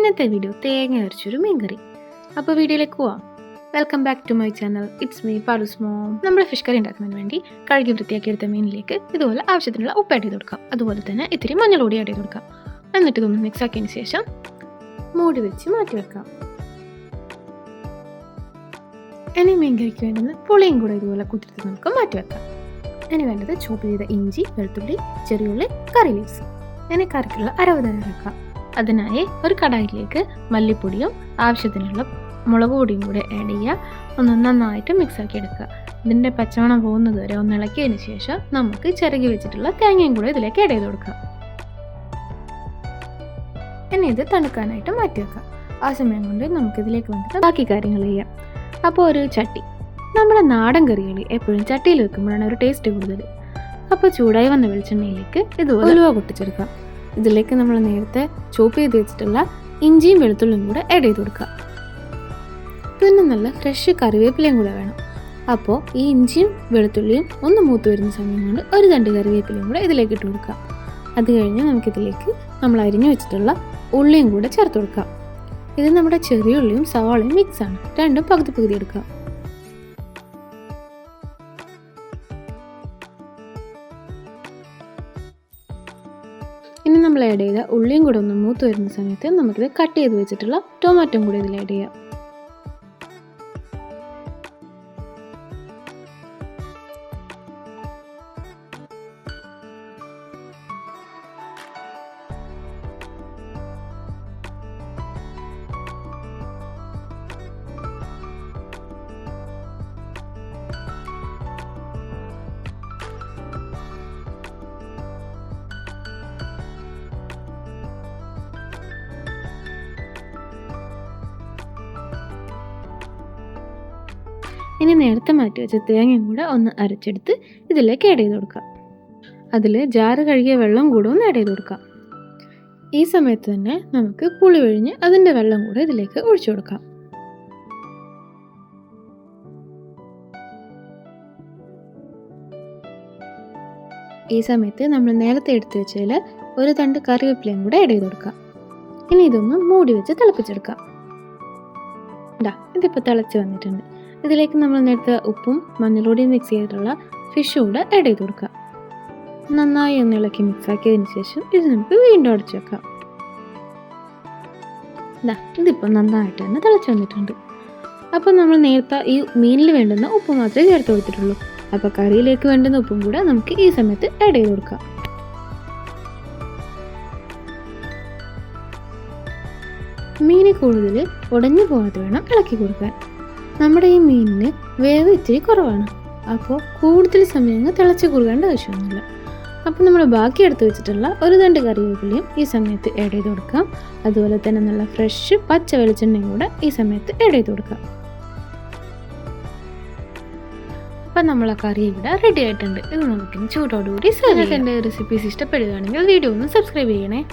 ഇന്നത്തെ വീഡിയോ തേങ്ങ അരച്ചൊരു മീൻകറി. അപ്പോൾ വീഡിയോയിലേക്ക് പോവാം. Welcome back to my channel. It's me Paloo's mom. നമ്മൾ ഫിഷ് കറി ഉണ്ടാക്കുന്നതിന് വേണ്ടി കഴുകി വൃത്തിയാക്കി എടുത്ത മീനിലേക്ക് ഇതുപോലെ ആവശ്യത്തിനുള്ള ഉപ്പ് ആഡ് ചെയ്ത് കൊടുക്കാം. അതുപോലെ തന്നെ ഇത്തിരി മഞ്ഞൾപ്പൊടി ആഡ് ചെയ്ത് കൊടുക്കാം. എന്നിട്ട് ഇതൊന്ന് മിക്സ് ആക്കിയതിന് ശേഷം മൂടി വെച്ച് മാറ്റി വെക്കാം. ഇനി മീൻകറിക്ക് വേണ്ടുന്ന പുളിയും കൂടെ ഇതുപോലെ കുതിർത്ത് നമുക്ക് മാറ്റി വെക്കാം. ഇനി വേണ്ടത് ചോപ്പ് ചെയ്ത ഇഞ്ചി, വെളുത്തുള്ളി, ചെറിയുള്ളി, കറി ലീവ്സ്. ഇനി കറിക്കുള്ള അരവ് തയ്യാറാക്കാം. അതിനായി ഒരു കടായിലേക്ക് മല്ലിപ്പൊടിയും ആവശ്യത്തിനുള്ള മുളക് പൊടിയും കൂടെ ആഡ് ചെയ്യുക. ഒന്ന് നന്നായിട്ട് മിക്സാക്കി എടുക്കുക. ഇതിൻ്റെ പച്ചമണം പോകുന്നത് വരെ ഒന്ന് ഇളക്കിയതിന് ശേഷം നമുക്ക് ചിരകി വെച്ചിട്ടുള്ള തേങ്ങയും കൂടെ ഇതിലേക്ക് ആഡ് ചെയ്ത് കൊടുക്കാം. ഇനി ഇത് തണുക്കാനായിട്ട് മാറ്റി വെക്കാം. ആ സമയം കൊണ്ട് നമുക്കിതിലേക്ക് വേണ്ടിയിട്ട് ബാക്കി കാര്യങ്ങൾ ചെയ്യാം. അപ്പോൾ ഒരു ചട്ടി, നമ്മുടെ നാടൻ കറികൾ എപ്പോഴും ചട്ടിയിൽ വെക്കുമ്പോഴാണ് ഒരു ടേസ്റ്റ് കൂടുതൽ. അപ്പോൾ ചൂടായി വന്ന വെളിച്ചെണ്ണയിലേക്ക് ഇതുപോലെ ഉലുവ പൊട്ടിച്ചെടുക്കാം. ഇതിലേക്ക് നമ്മൾ നേരത്തെ ചോപ്പ് ചെയ്ത് വെച്ചിട്ടുള്ള ഇഞ്ചിയും വെളുത്തുള്ളിയും കൂടെ ആഡ് ചെയ്ത് കൊടുക്കുക. പിന്നെ നല്ല ഫ്രഷ് കറിവേപ്പിലയും കൂടെ വേണം. അപ്പോൾ ഈ ഇഞ്ചിയും വെളുത്തുള്ളിയും ഒന്ന് മൂത്ത് വരുന്ന സമയം കൊണ്ട് ഒരു തണ്ട് കറിവേപ്പിലയും കൂടെ ഇതിലേക്ക് ഇട്ട് കൊടുക്കുക. അത് കഴിഞ്ഞ് നമുക്കിതിലേക്ക് നമ്മൾ അരിഞ്ഞു വെച്ചിട്ടുള്ള ഉള്ളിയും കൂടെ ചേർത്ത് കൊടുക്കാം. ഇത് നമ്മുടെ ചെറിയ ഉള്ളിയും സവാളയും മിക്സാണ്. രണ്ടും പകുതി പകുതി എടുക്കുക. ഇനി നമ്മൾ ആഡ് ചെയ്ത ഉള്ളിയും കൂടെ ഒന്ന് മൂത്ത് വരുന്ന സമയത്ത് നമുക്കിത് കട്ട് ചെയ്ത് വെച്ചിട്ടുള്ള ടൊമാറ്റോയും കൂടെ ഇതിൽ ആഡ് ചെയ്യാം. ഇനി നേരത്തെ മാറ്റി വെച്ച തേങ്ങയും കൂടെ ഒന്ന് അരച്ചെടുത്ത് ഇതിലേക്ക് ആഡ് ചെയ്ത് കൊടുക്കാം. അതിൽ ജാറ് കഴുകിയ വെള്ളം കൂടെ ഒന്ന് ആഡ് ചെയ്ത് കൊടുക്കാം. ഈ സമയത്ത് തന്നെ നമുക്ക് പുളി ഒഴിഞ്ഞ് അതിൻ്റെ വെള്ളം കൂടെ ഇതിലേക്ക് ഒഴിച്ചു കൊടുക്കാം. ഈ സമയത്ത് നമ്മൾ നേരത്തെ എടുത്ത് വെച്ചതിൽ ഒരു തണ്ട് കറിവേപ്പിലയും കൂടെ ആഡ് ചെയ്ത് കൊടുക്കാം. ഇനി ഇതൊന്ന് മൂടി വെച്ച് തിളപ്പിച്ചെടുക്കാം. ഇതിപ്പോൾ തിളച്ച് വന്നിട്ടുണ്ട്. ഇതിലേക്ക് നമ്മൾ നേരത്തെ ഉപ്പും മഞ്ഞൾപ്പൊടിയും മിക്സ് ചെയ്തിട്ടുള്ള ഫിഷ് കൂടെ ആഡ് ചെയ്ത് കൊടുക്കുക. നന്നായി ഒന്ന് ഇളക്കി മിക്സ് ആക്കിയതിന് ശേഷം ഇത് നമുക്ക് വീണ്ടും അടച്ചു വെക്കാം. ഇതിപ്പോൾ നന്നായിട്ട് തന്നെ തിളച്ച് വന്നിട്ടുണ്ട്. അപ്പോൾ നമ്മൾ നേരത്തെ ഈ മീനിൽ വേണ്ടുന്ന ഉപ്പ് മാത്രമേ ചേർത്ത് കൊടുത്തിട്ടുള്ളൂ. അപ്പോൾ കറിയിലേക്ക് വേണ്ടുന്ന ഉപ്പും കൂടെ നമുക്ക് ഈ സമയത്ത് ആഡ് ചെയ്ത് കൊടുക്കാം. മീന് കൂടുതൽ ഉടഞ്ഞു പോകാതെ വേണം ഇളക്കി കൊടുക്കാൻ. നമ്മുടെ ഈ മീനിന് വേവ് ഇത്തിരി കുറവാണ്. അപ്പോൾ കൂടുതൽ സമയം തിളച്ച് കുറുകേണ്ട ആവശ്യമൊന്നുമില്ല. അപ്പോൾ നമ്മൾ ബാക്കി എടുത്ത് വെച്ചിട്ടുള്ള ഒരു തണ്ട് കറിവേപ്പിലയും ഈ സമയത്ത് ആഡ് ചെയ്ത് കൊടുക്കാം. അതുപോലെ തന്നെ നല്ല ഫ്രഷ് പച്ച വെളിച്ചെണ്ണയും കൂടെ ഈ സമയത്ത് ആഡ് ചെയ്ത് കൊടുക്കാം. അപ്പം നമ്മളെ കറി ഇവിടെ റെഡി ആയിട്ടുണ്ട്. ഇത് നമുക്കിനി ചൂടോടുകൂടി സെർവ് ചെയ്യാം. എൻ്റെ റെസിപ്പീസ് ഇഷ്ടപ്പെടുകയാണെങ്കിൽ വീഡിയോ ഒന്ന് സബ്സ്ക്രൈബ് ചെയ്യണേ.